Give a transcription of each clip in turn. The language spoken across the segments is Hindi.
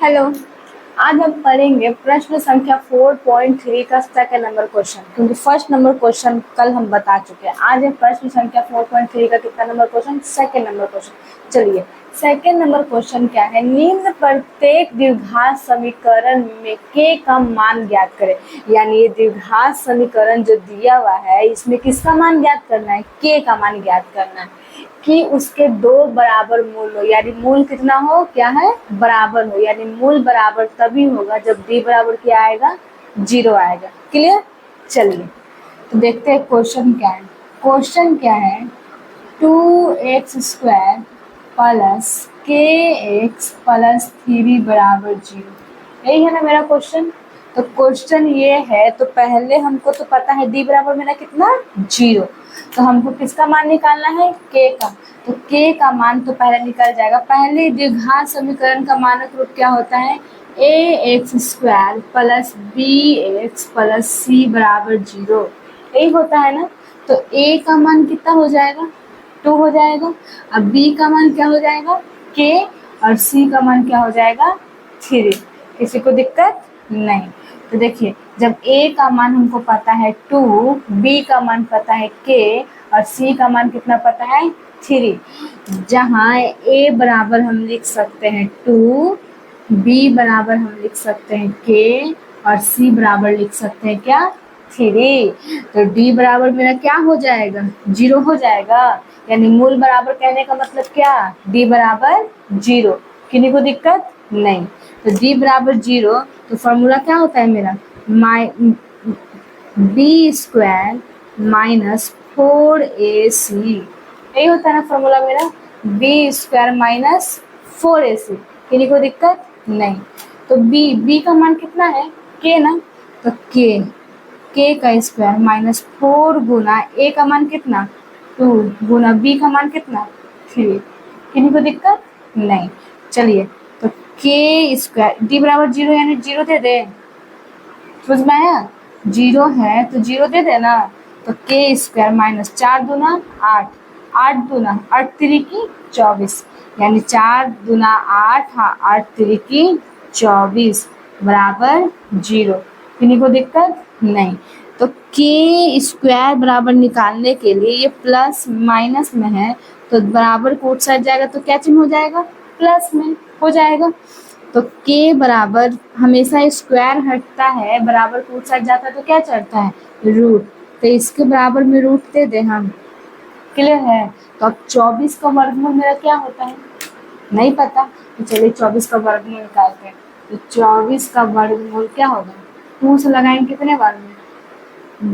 हेलो। आज हम पढ़ेंगे प्रश्न संख्या 4.3 का सेकंड नंबर क्वेश्चन, क्योंकि फर्स्ट नंबर क्वेश्चन कल हम बता चुके हैं। आज है प्रश्न संख्या 4.3 का कितना number question? Second number question. चलिए, सेकंड नंबर क्वेश्चन क्या है? निम्न प्रत्येक द्विघात समीकरण में के का मान ज्ञात करें। यानी ये द्विघात समीकरण जो दिया हुआ है, इसमें किसका मान ज्ञात करना है? के का मान ज्ञात करना है कि उसके दो बराबर मूल हो, यानी मूल कितना हो? क्या है? बराबर हो। यानी मूल बराबर तभी होगा जब डी बराबर क्या आएगा? 0 आएगा। क्लियर? चलिए तो देखते हैं क्वेश्चन क्या है। क्वेश्चन क्या है? 2x² प्लस kx प्लस 3 बराबर 0। यही है ना मेरा क्वेश्चन। तो क्वेश्चन ये है, तो पहले हमको तो पता है डी बराबर मेरा कितना? 0। तो हमको किसका मान निकालना है? के का। तो के का मान तो पहले निकल जाएगा। पहले द्विघात समीकरण का मानक रूप क्या होता है? ax² plus bx plus c बराबर 0। यही होता है ना। तो a का मान कितना हो जाएगा? 2 हो जाएगा। अब b का मान क्या हो जाएगा? k। और c का मान क्या हो जाएगा? 3। किसी को दिक्कत नहीं। तो देखिए, जब a का मान हमको पता है 2, b का मान पता है k और c का मान कितना पता है? 3। जहाँ a बराबर हम लिख सकते हैं 2, b बराबर हम लिख सकते हैं k और c बराबर लिख सकते हैं क्या? 3। तो d बराबर मेरा क्या हो जाएगा? 0 हो जाएगा। यानी मूल बराबर कहने का मतलब क्या? d बराबर 0। किसी को दिक्कत नहीं। तो d बराबर 0, तो फॉर्मूला क्या होता है मेरा? b² minus 4ac। यही होता है ना फॉर्मूला मेरा, b² माइनस 4ac। किसी को दिक्कत नहीं। तो b का मान कितना है? k ना। तो k का स्क्वायर माइनस 4 गुना a का मान कितना? 2 गुना b का मान कितना? 3। किसी को दिक्कत नहीं। चलिए, तो k² d बराबर 0 यानी 0 दे दे। समझ में आया? 0 है तो 0 दे देना। तो k² माइनस 4 दूना 8, 8 दूना 8 तिरिकी 24, यानी 4 दूना 8, हाँ 8 तिरिकी 24 बराबर 0। किसी को दिक्कत नहीं। तो k² बराबर निकालने के लिए ये प्लस माइनस में है, तो बराबर को उठ साइड जाएगा तो क्या चिन्ह हो जाएगा? प्लस में हो जाएगा। तो k बराबर हमेशा स्क्वायर हटता है, बराबर को उठ साइड जाता है तो क्या चढ़ता है? रूट। तो इसके बराबर में रूट दे दे हम। क्लियर है? तो अब 24 का वर्गमूल मेरा क्या होता है? नहीं पता। तो चलिए 24 का वर्गमूल निकालते हैं। तो 24 का वर्गमूल क्या होगा? 2 से लगाएंगे कितने बार में?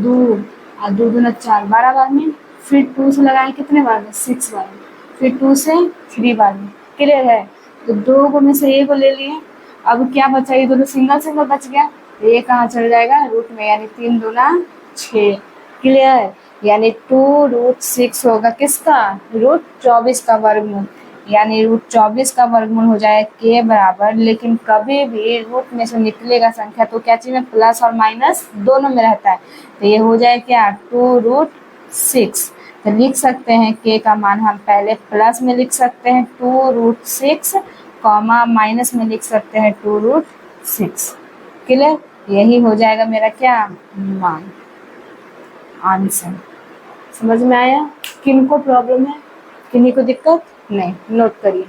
2 और 2 दूना 4, 12 बार में। फिर 2 से लगाएंगे कितने बार में? 6 बार में। फिर 2 से 3 बार में। क्लियर है? तो 2 को में से 1 को ले लिए। अब क्या बचा? ये दोनों सिंगल सिंगल बच गया। ये कहाँ चल जाएगा? रूट में, यानी 3 दूना 6। क्लियर? यानी 2√6 होगा किसका? रूट 24 का वर्गमूल। यानी रूट 24 का वर्गमूल हो जाए के बराबर, लेकिन कभी भी रूट में से निकलेगा संख्या तो क्या चीज में? प्लस और माइनस दोनों में रहता है। तो ये हो जाए क्या? 2√6। तो लिख सकते हैं के का मान हम पहले प्लस में लिख सकते हैं 2√6, कॉमा माइनस में लिख सकते हैं 2√6। क्लियर? यही हो जाएगा मेरा क्या? मान, आंसर। समझ में आया? किनको प्रॉब्लम है? किन्हीं को दिक्कत नहीं? नोट करिए।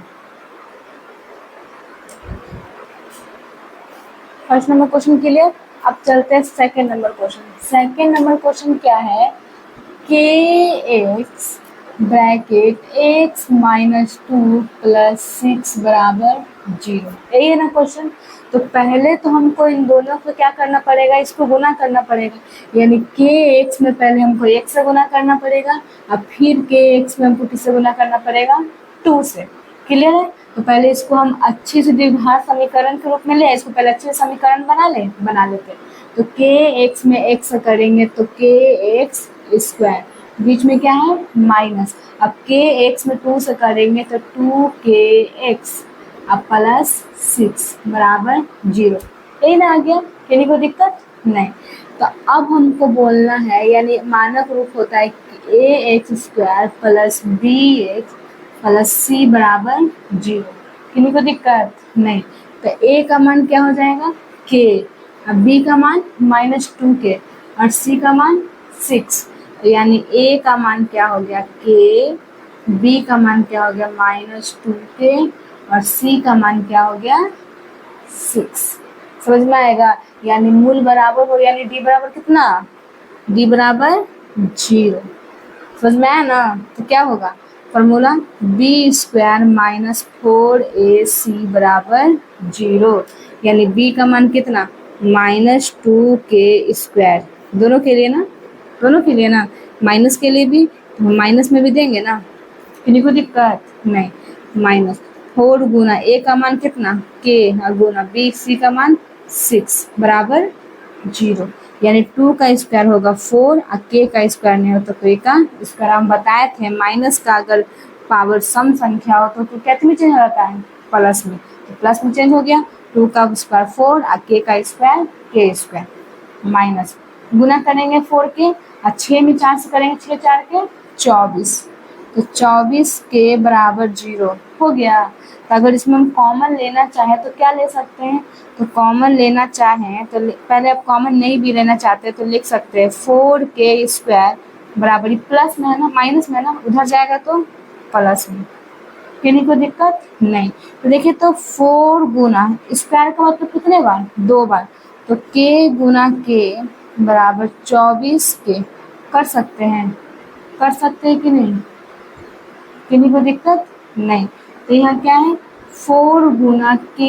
First number question clear. अब चलते हैं second number question. Second number question क्या है? kx bracket x minus 2 plus 6 बराबर 0। यही है ना क्वेश्चन। तो पहले तो हमको इन दोनों को क्या करना पड़ेगा? इसको गुना करना पड़ेगा। यानी kx में पहले हमको 1 से गुना करना पड़ेगा, अब फिर kx में हमको किससे गुना करना पड़ेगा? 2 से। क्लियर है? तो पहले इसको हम अच्छे से द्विघात समीकरण के रूप में ले, इसको पहले अच्छे से समीकरण बना लेते। तो kx में x करेंगे तो kx², बीच में क्या है? माइनस। अब kx में 2 से करेंगे तो 2kx, अब प्लस 6 बराबर 0। यही ना आ गया? किसी को दिक्कत नहीं। तो अब हमको बोलना है, यानी मानक रूप होता है कि ax² plus bx plus c बराबर 0। किसी को दिक्कत नहीं। तो a का मान क्या हो जाएगा k, अब b का मान -2k और c का मान 6, यानी a का मान क्या हो गया k, b का मान क्या हो गया -2k और c का मान क्या हो गया 6। समझ में आएगा? यानी मूल बराबर हो, यानी d बराबर कितना, d बराबर 0। समझ में आया ना? तो क्या होगा फॉर्मूला b² - 4ac बराबर 0, यानी b का मान कितना -2k², दोनों के लिए ना, दोनों के लिए ना, माइनस के लिए भी तो हम माइनस में भी देंगे ना, किन्हीं को दिक्कत नहीं। -4 गुना a का मान कितना k और गुना b c का मान 6 बराबर 0, यानी 2 का स्क्वायर होगा 4 और k का स्क्वायर नहीं होता तो a का स्क्वायर। हम बताए थे माइनस का अगर पावर सम संख्या हो तो कैसे में चेंज हो जाता है, प्लस में, तो प्लस में चेंज हो गया। 2 का स्क्वायर 4 और k का स्क्वायर k स्क्वायर, माइनस गुना करेंगे 4 के और 6 में 4 से करेंगे 6 4 के 24, तो 24 के बराबर 0 हो गया। तो अगर इसमें हम कॉमन लेना चाहें तो क्या ले सकते हैं, तो कॉमन लेना चाहें तो पहले आप कॉमन नहीं भी लेना चाहते तो लिख सकते हैं 4k² बराबर, प्लस में है ना, माइनस में है ना, उधर जाएगा तो प्लस में, किन्हीं को दिक्कत नहीं। तो देखिए तो 4 गुना स्क्वायर का मतलब कितने बार, 2 बार, तो k गुना k बराबर 24k, कर सकते हैं कि नहीं, किन्हीं को दिक्कत नहीं। तो यहाँ क्या है 4 गुना k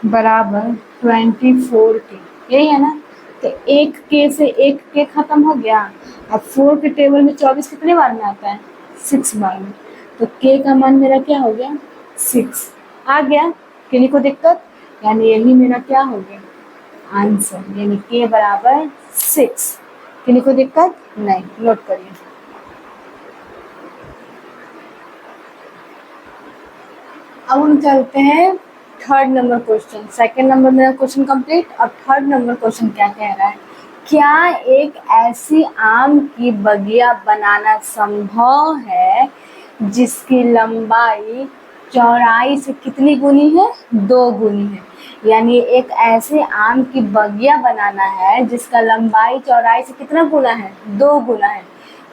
बराबर 24k, यही है ना। तो एक k से एक k खत्म हो गया। अब 4 के टेबल में 24 कितने बार में आता है, 6 बार में, तो k का मान मेरा क्या हो गया 6 आ गया, किन्हीं को दिक्कत, यानी यही मेरा क्या हो गया आंसर, यानी k बराबर 6, किन्हीं को दिक्कत नहीं, नोट करिए। अब हम चलते हैं third number question. Second number मेरा क्वेश्चन कंप्लीट। अब थर्ड नंबर क्वेश्चन क्या कह रहा है, क्या एक ऐसी आम की बगिया बनाना संभव है जिसकी लंबाई चौड़ाई से कितनी गुनी है, 2 गुनी है। यानी एक ऐसे आम की बगिया बनाना है जिसका लंबाई चौड़ाई से कितना गुना है, 2 गुना है।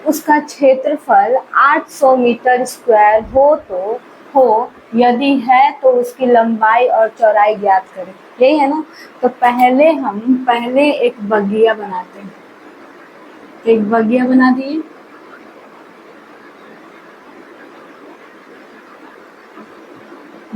उसका क्षेत्रफल 800 मीटर स्क्वायर हो, यदि है तो उसकी लंबाई और चौड़ाई ज्ञात करें, यही है ना। तो पहले एक बगिया बनाते हैं, एक बगिया बना दिए,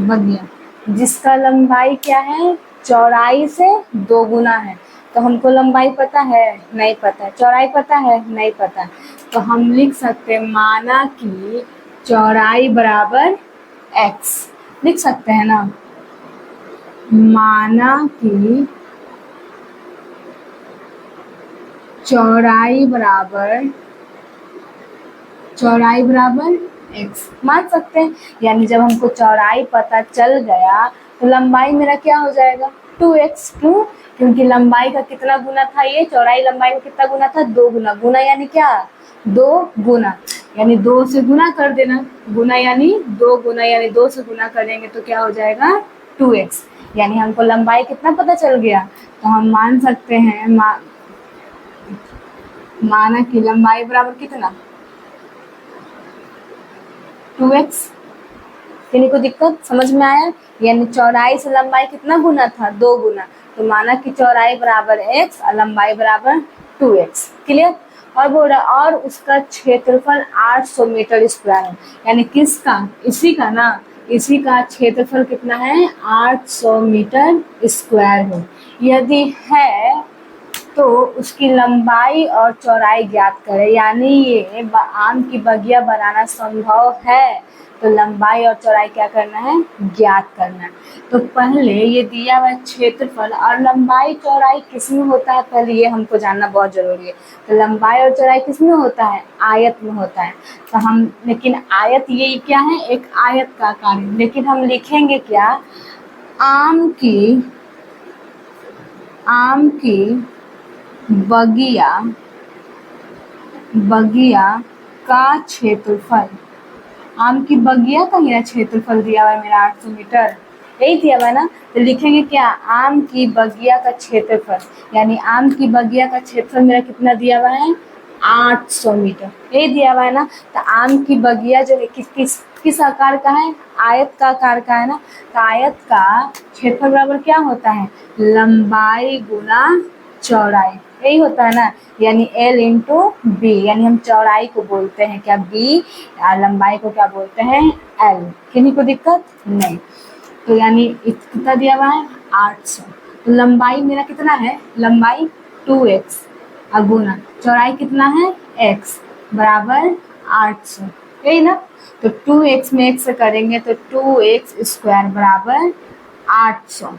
बगिया जिसका लंबाई क्या है, चौड़ाई से 2 गुना है। तो हमको लंबाई पता है, नहीं पता है, चौड़ाई पता है, नहीं पता, तो हम लिख सकते हैं माना कि चौड़ाई बराबर x, लिख सकते हैं ना, माना कि चौड़ाई बराबर x मान सकते हैं। यानी जब हमको चौड़ाई पता चल गया तो लंबाई मेरा क्या हो जाएगा 2x, क्यों, क्योंकि लंबाई का कितना गुना था, ये चौड़ाई लंबाई का कितना गुना था, 2 गुना, गुना यानी क्या 2 गुना, यानी 2 से गुना कर देना, गुना यानी 2 गुना, यानी 2 से गुना करेंगे तो क्या हो जाएगा 2x, यानी हमको लंबाई कितना पता चल गया। तो हम मान सकते हैं माना कि लंबाई बराबर कितना 2x, किन्हीं को दिक्कत, समझ में आया। यानी चौड़ाई से लंबाई कितना गुना था, 2 गुना, तो माना कि चौड़ाई बराबर x और लंबाई बराबर 2x, क्लियर। और बोल रहा और उसका क्षेत्रफल 800 मीटर स्क्वायर है, यानी किसका, इसी का ना, इसी का क्षेत्रफल कितना है 800 मीटर स्क्वायर है। यदि है तो उसकी लंबाई और चौड़ाई ज्ञात करें, यानी ये आम की बगिया बनाना संभव है तो लंबाई और चौड़ाई क्या करना है, ज्ञात करना है। तो पहले ये दिया हुआ क्षेत्रफल और लंबाई चौड़ाई किस में होता है, पहले ये हमको जानना बहुत जरूरी है। तो लंबाई और चौड़ाई किस में होता है, आयत में होता है। तो हम, लेकिन आयत ये क्या है, एक आयत का आकार है, लेकिन हम लिखेंगे क्या, आम की बगिया का क्षेत्रफल, आम की बगिया का मेरा क्षेत्रफल दिया हुआ है मेरा 800 मीटर, यही दिया हुआ है ना। तो लिखेंगे क्या, आम की बगिया का क्षेत्रफल, यानी आम की बगिया का क्षेत्रफल मेरा कितना दिया हुआ है, 800 मीटर, यही दिया हुआ है ना। तो आम की बगिया जो है किस आकार का है, आयत का आकार का है ना। तो आयत का क्षेत्रफल बराबर क्या होता है, लंबाई गुना चौड़ाई, यही होता है ना। यानी L इंटू बी, यानी हम चौड़ाई को बोलते हैं क्या बी, लंबाई को क्या बोलते हैं L। किन्हीं को दिक्कत नहीं। तो यानी कितना दिया हुआ है 800। तो लंबाई मेरा कितना है, लंबाई 2x और गुना चौड़ाई कितना है x बराबर 800, यही ना। तो 2x में x से करेंगे तो 2x स्क्वायर बराबर 800।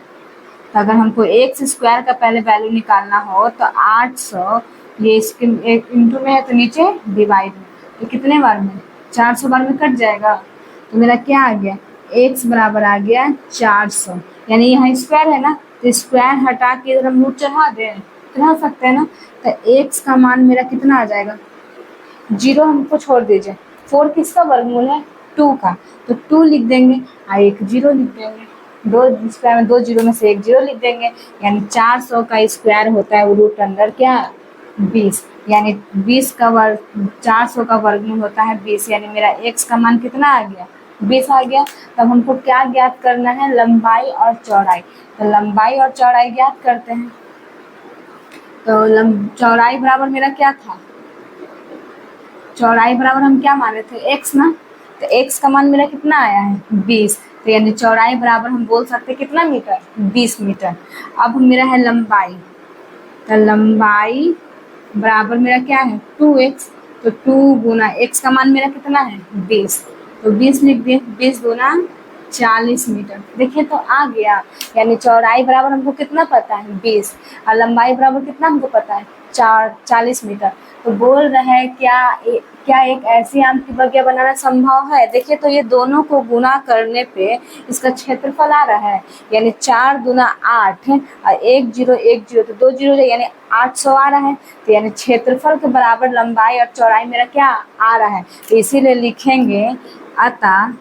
तो अगर हमको एक्स स्क्वायर का पहले वैल्यू निकालना हो तो 800, ये इसके इंटू में है तो नीचे डिवाइड में, तो कितने बार में 400 बार में कट जाएगा। तो मेरा क्या आ गया, एक्स बराबर आ गया 400, यानी यहाँ स्क्वायर है ना, तो स्क्वायर हटा के इधर हम रूट चढ़ा दें, चढ़ा सकते हैं ना। तो एक्स का मान मेरा कितना आ जाएगा, 0 हमको छोड़ दीजिए, 4 किसका वर्गमूल है, 2 का, तो 2 लिख देंगे और एक 0 लिख देंगे, दो स्क्वायर में 2 0 में से एक 0 लिख देंगे, यानी 400 का स्क्वायर होता है वो रूट अंदर क्या 20, यानी 20 का वर्ग 400 का वर्गमूल होता है 20, यानी मेरा एक्स का मान कितना आ गया 20 आ गया। तब हमको क्या ज्ञात करना है, लंबाई और चौड़ाई। तो लंबाई और चौड़ाई ज्ञात करते हैं। तो चौड़ाई बराबर मेरा क्या था, चौड़ाई बराबर हम क्या माने थे x ना, तो x का मान मेरा कितना आया है 20, तो यानी चौड़ाई बराबर हम बोल सकते हैं कितना मीटर, 20 मीटर। अब मेरा है लंबाई, तो लंबाई बराबर मेरा क्या है 2x, तो 2 गुना x का मान मेरा कितना है 20, तो 20 लिख दिए, 20 गुना 40 मीटर। देखिए तो आ गया, यानी चौड़ाई बराबर हमको कितना पता है 20 और लंबाई बराबर कितना हमको पता है 40 मीटर। तो बोल रहे हैं क्या एक ऐसी आम की बगिया बनाना संभव है। देखिए तो ये दोनों को गुना करने पे इसका क्षेत्रफल आ रहा है, यानी 4 दूना 8 और 1 0 1 0, तो 2 0 यानी 800 आ रहा है। तो यानी क्षेत्रफल के बराबर लंबाई और चौड़ाई मेरा क्या आ रहा है, तो इसीलिए लिखेंगे अतः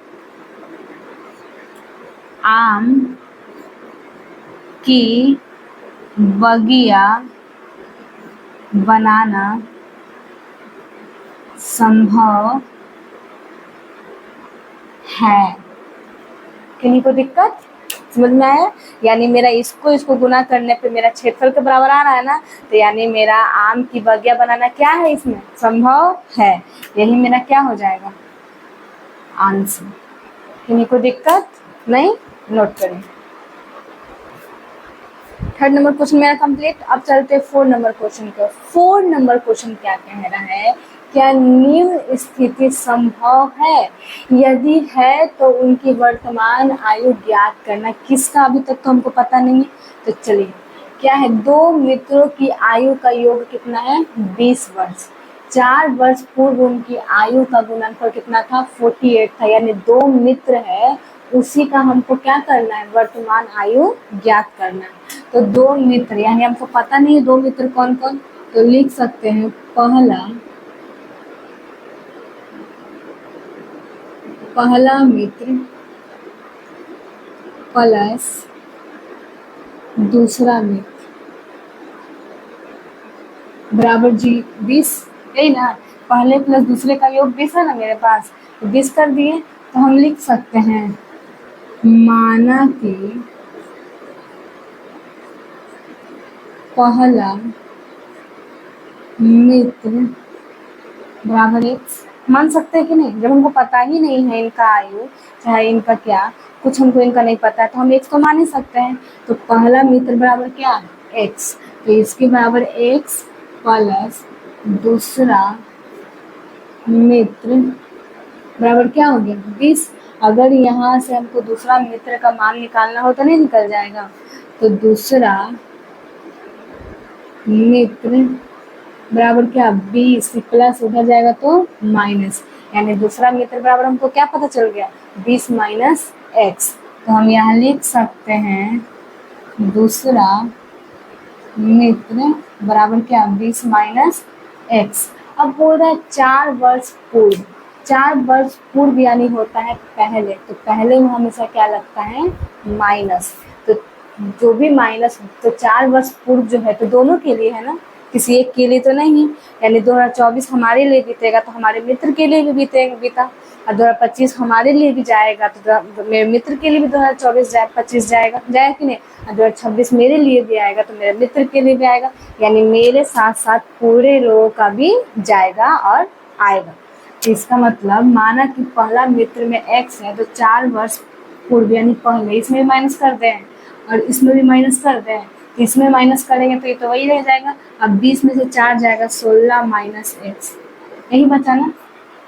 आम की बगिया बनाना संभव है। किन्हीं को दिक्कत समझ में आया, यानी मेरा इसको गुना करने पे मेरा क्षेत्रफल के बराबर आ रहा है ना, तो यानी मेरा आम की बगिया बनाना क्या है, इसमें संभव है, यही मेरा क्या हो जाएगा आंसर। किन्हीं को दिक्कत नहीं, नोट करें। थर्ड नंबर क्वेश्चन मेरा कंप्लीट। अब चलते 4 नंबर क्वेश्चन को। 4 नंबर क्वेश्चन क्या कह रहा है, क्या निम्न स्थिति संभव है, यदि है तो उनकी वर्तमान आयु ज्ञात करना। किसका अभी तक तो हमको पता नहीं है, तो चलिए क्या है, 2 मित्रों की आयु का योग कितना है 20 वर्ष, 4 वर्ष पूर्व उनकी आयु का गुणनफल कितना था 48 था, यानी 2 मित्र है उसी का हमको क्या करना है, वर्तमान आयु ज्ञात करना है। तो 2 मित्र, यानी हमको पता नहीं है 2 मित्र कौन कौन, तो लिख सकते हैं पहला मित्र प्लस दूसरा मित्र बराबर 20, यही ना, पहले प्लस दूसरे का योग 20 है ना मेरे पास, तो 20 कर दिए। तो हम लिख सकते हैं माना कि पहला मित्र बराबर x, मान सकते हैं कि नहीं, जब हमको पता ही नहीं है इनका आयु चाहे इनका क्या, कुछ हमको इनका नहीं पता है, तो हम x को मान ही सकते हैं। तो पहला मित्र बराबर क्या है x, तो इसके बराबर x प्लस दूसरा मित्र बराबर क्या हो गया 20। अगर यहाँ से हमको दूसरा मित्र का मान निकालना हो तो नहीं निकल जाएगा, तो दूसरा मित्र बराबर क्या 20 प्लस उधर जाएगा तो माइनस, यानी दूसरा मित्र बराबर हमको क्या पता चल गया 20 माइनस एक्स। तो हम यहाँ लिख सकते हैं दूसरा मित्र बराबर क्या 20 माइनस एक्स। अब बोल रहा है 4 वर्ष पूर्व, 4 वर्ष पूर्व यानी होता है पहले, तो पहले में हमेशा क्या लगता है, माइनस। तो जो भी माइनस, तो 4 वर्ष पूर्व जो है तो दोनों के लिए है ना, किसी एक के लिए तो नहीं। यानी 2024 हमारे लिए बीतेगा तो हमारे मित्र के लिए भी बीता, और 2025 हमारे लिए भी जाएगा तो मेरे मित्र के लिए भी 2024 जाएगा कि नहीं, और 2026 मेरे लिए भी आएगा तो मेरे मित्र के लिए भी आएगा, यानी मेरे साथ साथ पूरे लोगों का भी जाएगा और आएगा। तो इसका मतलब माना कि पहला मित्र में x है तो 4 वर्ष पूर्व यानी पहले, इसमें माइनस कर दें और इसमें भी माइनस कर दें, तो इसमें माइनस करेंगे तो ये तो वही रह जाएगा। अब 20 में से 4 जाएगा, 16 माइनस x, यही बचा ना,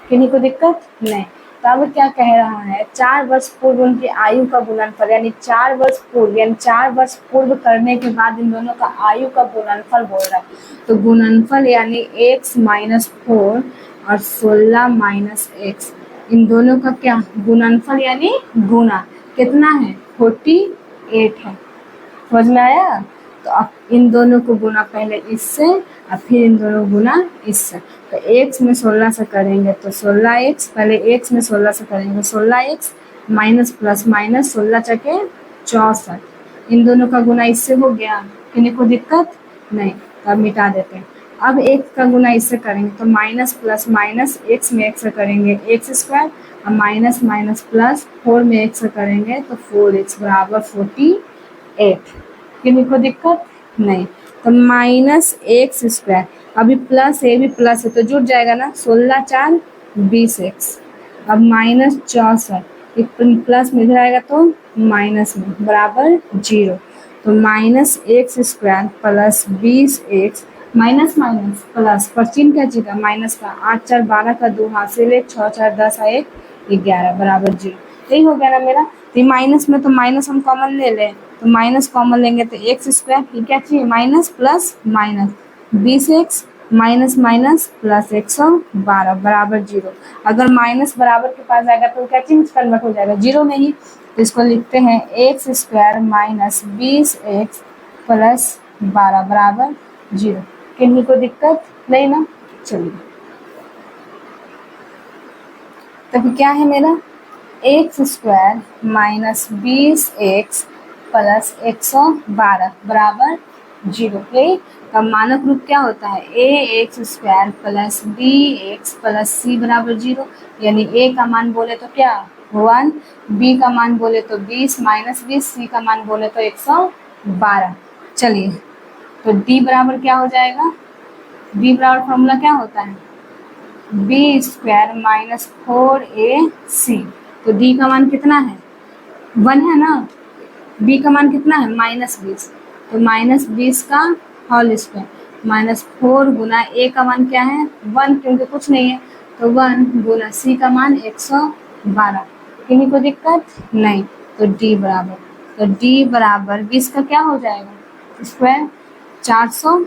किन्हीं को दिक्कत नहीं। तो अब क्या कह रहा है, 4 वर्ष पूर्व उनकी आयु का गुणनफल, यानी 4 वर्ष पूर्व, यानी 4 वर्ष पूर्व करने के बाद इन दोनों का आयु का गुणनफल बोल रहा है। तो गुणनफल यानी x माइनस 4 और 16 माइनस x, इन दोनों का क्या गुणनफल यानी गुना कितना है, 48 है। समझ में आया? तो अब इन दोनों को गुना पहले इससे और फिर इन दोनों गुना इससे। तो x में 16 से करेंगे तो 16x, पहले x में 16 से करेंगे 16x माइनस प्लस माइनस 16 चके 64, इन दोनों का गुना इससे हो गया, किन्हीं को दिक्कत नहीं। तो अब मिटा देते हैं। अब x का गुना इससे करेंगे तो माइनस प्लस माइनस x में x से करेंगे x स्क्वायर, और माइनस माइनस प्लस 4 में x से करेंगे तो 4x बराबर 48, किन्हीं को दिक्कत नहीं। तो माइनस एक्स स्क्वायर, अभी प्लस ये भी प्लस है तो जुड़ जाएगा ना, 16 4 20x, अब माइनस 64, प्लस में इधर आएगा तो माइनस में बराबर 0। तो minus x square plus 20x, minus minus plus, पर चिन्ह क्या चीज़ माइनस का, 8 4 12 का 2 हाथ से ले, 6 4 10 1 11 बराबर 0। यही हो गया ना मेरा। तो माइनस में तो माइनस हम कॉमन ले लें, तो माइनस कॉमन लेंगे तो एक्स स्क्वायर, ये क्या चाहिए minus plus minus 20x minus minus plus 112 बराबर 0। अगर माइनस बराबर के पास जाएगा तो क्या चिन्ह कन्वर्ट हो जाएगा 0 में ही। तो इसको लिखते हैं x square minus 20x plus 12 बराबर 0। किन्हीं को दिक्कत नहीं ना? चलिए, तो क्या है मेरा, x square minus 20x plus 112 बराबर 0। का मानक रूप क्या होता है, a x square plus b x plus c बराबर 0, यानी ए का मान बोले तो क्या 1, बी का मान बोले तो 20 माइनस 20, सी का मान बोले तो 112। चलिए, तो डी बराबर क्या हो जाएगा, डी बराबर फॉर्मूला क्या होता है, बी स्क्वायर माइनस 4ac। तो डी का मान कितना है 1 है ना, बी का मान कितना है माइनस 20, तो माइनस 20 का होल स्क्वायर माइनस 4 गुना ए का मान क्या है 1, क्योंकि कुछ नहीं है, तो 1 गुना सी का मान 112। किन्हीं को दिक्कत नहीं। तो डी बराबर 20 का क्या हो जाएगा स्क्वायर 400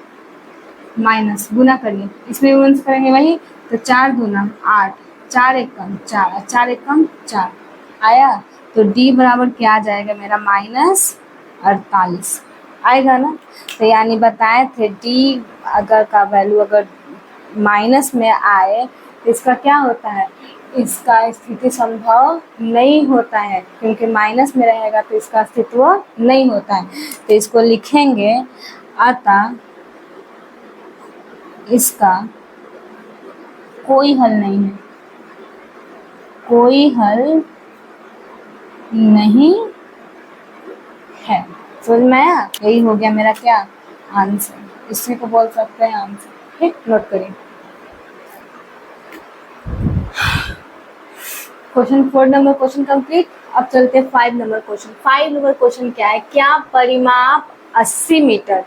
माइनस गुना करिए, इसमें वन करेंगे वही, तो 4 गुना 8, 4 एकम 4, 4 एकम 4 आया। तो डी बराबर क्या आ जाएगा मेरा माइनस 48 आएगा ना। तो यानी बताए थे डी अगर का वैल्यू अगर माइनस में आए तो इसका क्या होता है, इसका स्थिति संभव नहीं होता है, क्योंकि माइनस में रहेगा तो इसका अस्तित्व नहीं होता है। तो इसको लिखेंगे अतः इसका कोई हल नहीं है, कोई हल नहीं है। समझ में आया? यही हो गया मेरा क्या आंसर, इसी को बोल सकते हैं आंसर। ठीक, नोट करिए। Question 4 number question complete. अब चलते हैं 5 नंबर क्वेश्चन। 5 नंबर क्वेश्चन क्या है, क्या परिमाप 80 मीटर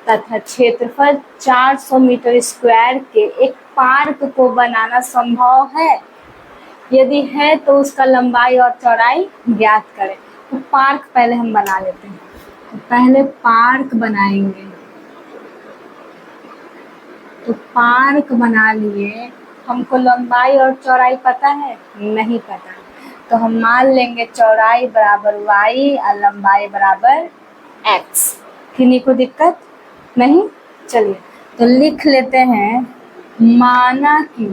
तथा क्षेत्रफल 400 मीटर स्क्वायर के एक पार्क को बनाना संभव है? यदि है तो उसका लंबाई और चौड़ाई ज्ञात करें। तो पार्क पहले हम बना लेते हैं, तो पहले पार्क बनाएंगे। तो पार्क बना लिए, हमको लंबाई और चौड़ाई पता है नहीं पता, तो हम मान लेंगे चौड़ाई बराबर y और लंबाई बराबर x। किन्हीं को दिक्कत नहीं? चलिए, तो लिख लेते हैं माना कि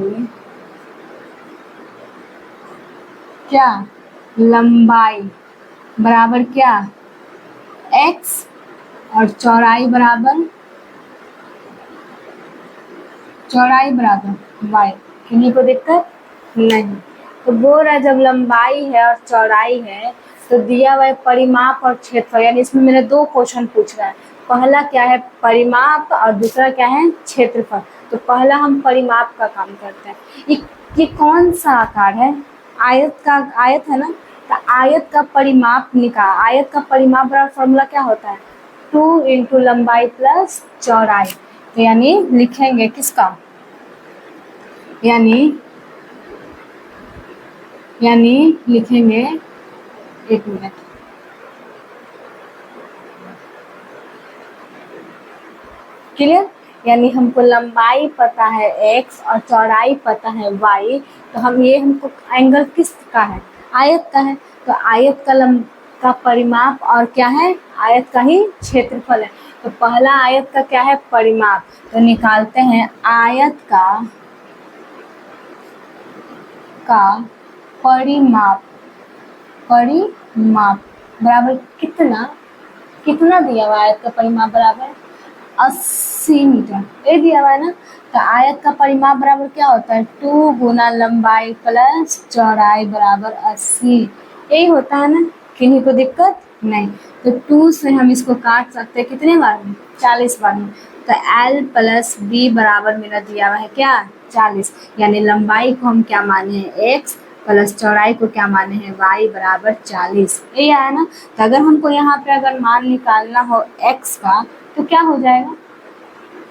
क्या, लंबाई बराबर क्या, x, और चौड़ाई बराबर y। किन्हीं को दिक्कत नहीं। तो बोल रहा है जब लंबाई है और चौड़ाई है तो दिया हुआ है परिमाप और क्षेत्रफल, यानी इसमें मेरे दो क्वेश्चन पूछ रहा है। पहला क्या है परिमाप और दूसरा क्या है क्षेत्रफल। तो पहला हम परिमाप का काम करते हैं। ये कौन सा आकार है, आयत का, आयत है ना, तो आयत का परिमाप निकाल, आयत का परिमाप बराबर फॉर्मूला क्या होता है 2 इंटू लंबाई प्लस चौड़ाई। तो यानी लिखेंगे किसका, यानी लिखेंगे, एक मिनट, क्लियर। यानी हमको लंबाई पता है x और चौड़ाई पता है y, तो हम ये हमको एंगल किस का है, आयत का है। तो आयत का परिमाप और क्या है, आयत का ही क्षेत्रफल है। तो पहला आयत का क्या है परिमाप, तो निकालते हैं आयत का परिमाप बराबर कितना दिया हुआ है, आयत का परिमाप बराबर 80 मीटर, ये दिया हुआ है ना। तो आयत का परिमाप बराबर क्या होता है 2 गुना लंबाई प्लस चौड़ाई बराबर 80, यही होता है ना। किन्हीं को दिक्कत नहीं। तो 2 से हम इसको काट सकते हैं कितने बार में, 40 बार में। तो L प्लस बी बराबर मेरा दिया हुआ है क्या 40, यानी लंबाई को हम क्या माने हैं x प्लस चौड़ाई को क्या माने हैं y बराबर 40, यही आया ना। तो अगर हमको यहाँ पे अगर मान निकालना हो x का तो क्या हो जाएगा,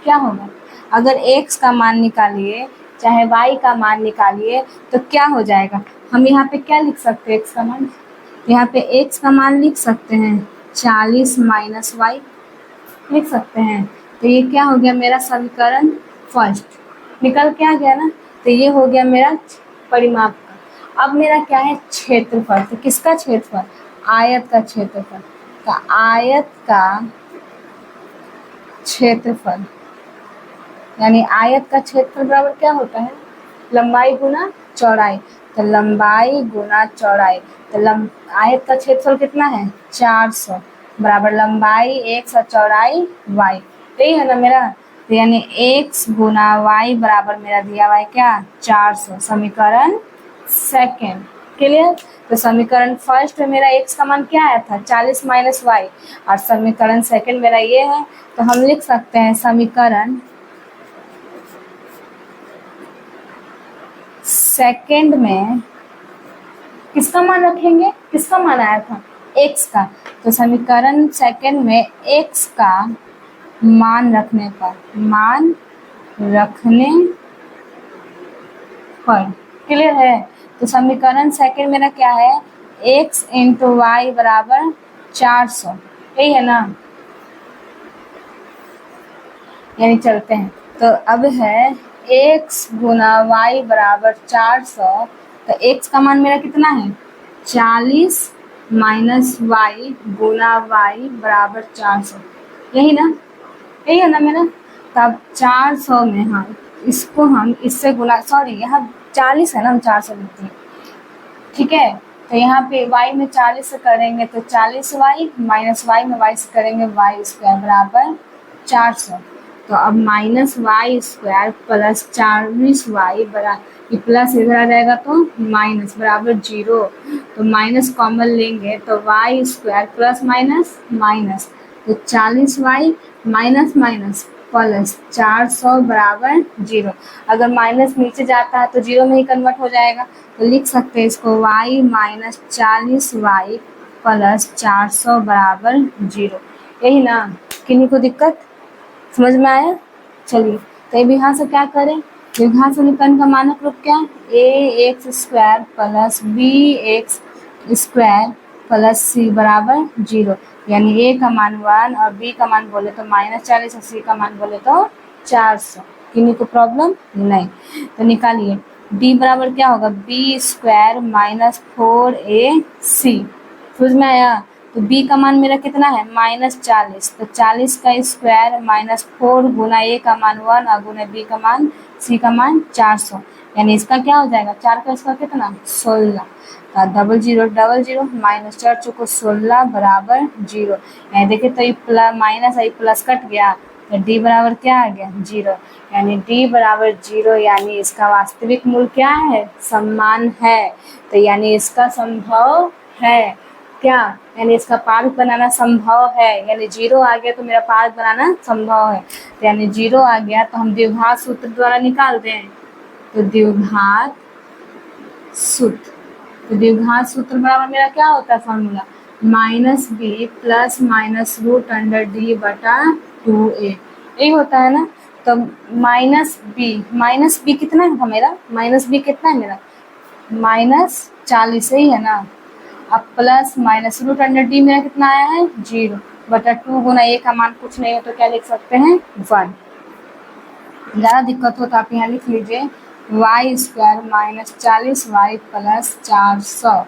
क्या होगा, अगर x का मान निकालिए चाहे y का मान निकालिए तो क्या हो जाएगा। हम यहाँ पे क्या लिख सकते हैं x का मान, यहाँ पे x का मान लिख सकते हैं 40 माइनस y लिख सकते हैं। तो ये क्या हो गया मेरा समीकरण फर्स्ट, निकल के आ गया ना। तो ये हो गया मेरा परिमाप का। अब मेरा क्या है क्षेत्रफल, तो किसका क्षेत्रफल, आयत का क्षेत्रफल। तो आयत का क्षेत्रफल, यानी आयत का क्षेत्रफल बराबर क्या होता है लंबाई गुना चौड़ाई। तो लंबाई गुना चौड़ाई, तो आयत का क्षेत्रफल कितना है 400 बराबर लंबाई x और चौड़ाई y, यही है ना मेरा। तो यानी x गुना y बराबर मेरा दिया हुआ है क्या 400, समीकरण सेकेंड, क्लियर। तो समीकरण फर्स्ट में मेरा x का मान क्या आया था 40 माइनस वाई, और समीकरण सेकेंड मेरा ये है। तो हम लिख सकते हैं समीकरण सेकेंड में किसका मान रखेंगे, किसका मान आया था x का। तो समीकरण सेकेंड में x का मान रखने पर क्लियर है। तो समीकरण सेकेंड मेरा क्या है x इंटू वाई बराबर 400, यही है ना। यानी चलते हैं, तो अब है x गुना वाई बराबर 400। तो x का मान मेरा कितना है 40 माइनस वाई गुना वाई बराबर 400, यही ना, यही है ना मेरा। तब 400 में हम इसको हम इससे गुना, सॉरी यहाँ 40 है ना, हम 400 लिखते हैं, ठीक है। तो यहाँ पे y में 40 से करेंगे तो 40y माइनस y में y से करेंगे y स्क्वायर बराबर 400। तो अब minus Y square plus 40y बराबर, ये प्लस इधर आ जाएगा तो माइनस बराबर 0। तो माइनस कॉमन लेंगे तो y square plus minus minus, तो 40y माइनस माइनस प्लस 400 बराबर 0। अगर माइनस नीचे जाता है तो 0 में ही कन्वर्ट हो जाएगा। तो लिख सकते हैं इसको y माइनस 40y प्लस 400 बराबर 0, यही ना। किन्हीं को दिक्कत समझ में आया। चलिए तो अब यहाँ से क्या करें, यहाँ समीकरण का मानक रूप क्या है a x square plus b x square plus c बराबर 0, यानी ए का मान 1 और बी का मान बोले तो -40 और सी का मान बोले तो 400। किन्हीं को प्रॉब्लम नहीं। तो निकालिए डी बराबर क्या होगा बी स्क्वायर माइनस 4ac, समझ में आया। तो b का मान मेरा कितना है -40, तो 40 का स्क्वायर माइनस 4 गुना a का मान 1 और गुना b का मान c का मान 400, यानी इसका क्या हो जाएगा, 4 का इसका कितना 16, तो डबल जीरो माइनस 4 चौको 16 बराबर 0। यानी देखिए तो ये प्लस माइनस आई प्लस कट गया तो डी बराबर क्या आ गया 0, यानी डी बराबर 0, यानी इसका वास्तविक मूल क्या है, समान है। तो यानी इसका संभव है क्या, यानी इसका पार्क बनाना संभव है, यानी 0 आ गया तो मेरा पार्क बनाना संभव है। तो यानी 0 आ गया तो हम द्विघात सूत्र द्वारा निकालते हैं। तो द्विघात सूत्र, तो द्विघात सूत्र बराबर मेरा क्या होता है formula, minus B plus minus root under D बटा 2a, यही होता है ना। तो माइनस बी कितना था मेरा, माइनस बी कितना है मेरा -40 ही है ना। अब plus minus root under D मेरा कितना आया है 0 बटा 2 गुना a का मान कुछ नहीं हो तो क्या लिख सकते हैं 1। ज़्यादा दिक्कत हो तो आप यहाँ लिख लीजिए वाई स्क्वायर -40 वाई प्लस 400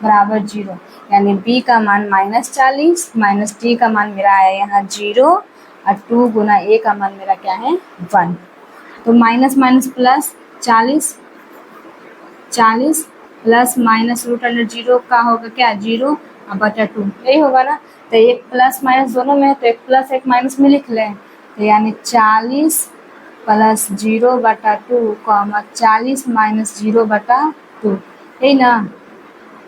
बराबर 0, यानी b का मान -40 माइनस डी का मान मेरा आया यहाँ 0 और 2 गुना a का मान मेरा क्या है 1। तो minus minus plus 40 plus minus root under 0 का होगा क्या 0 और बटा 2, यही होगा ना। तो एक प्लस माइनस दोनों में है तो एक प्लस एक माइनस में लिख लें, तो यानी 40 प्लस 0 बटा 2 कॉमा 40 माइनस 0 बटा 2, यही ना,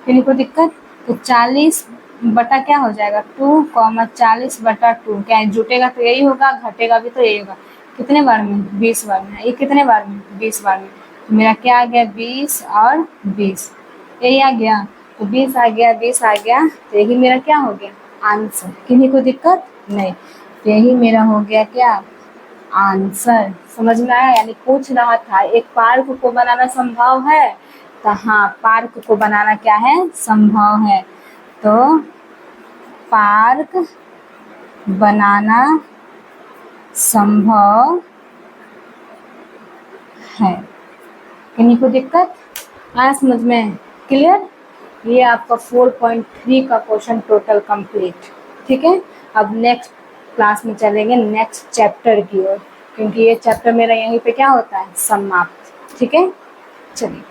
किन्हीं को दिक्कत। तो 40 बटा क्या हो जाएगा 2 कॉमा 40 बटा 2, क्या जुटेगा तो यही होगा, घटेगा भी तो यही होगा। कितने बार में 20 बार में, ये कितने बार में 20 बार में, तो मेरा क्या आ गया 20 और 20, यही आ गया। तो 20 आ गया 20 आ गया, तो यही मेरा क्या हो गया आंसर, किन्हीं को दिक्कत नहीं, तो यही मेरा हो गया क्या आंसर। समझ में आया, यानी पूछ रहा था एक पार्क को बनाना संभव है, तो हाँ पार्क को बनाना क्या है संभव है। तो पार्क बनाना संभव है, किन्हीं को दिक्कत आया समझ में, क्लियर। ये आपका 4.3 का क्वेश्चन टोटल कंप्लीट, ठीक है। अब नेक्स्ट क्लास में चलेंगे नेक्स्ट चैप्टर की ओर, क्योंकि ये चैप्टर मेरा यहीं पे क्या होता है समाप्त, ठीक है। चलिए।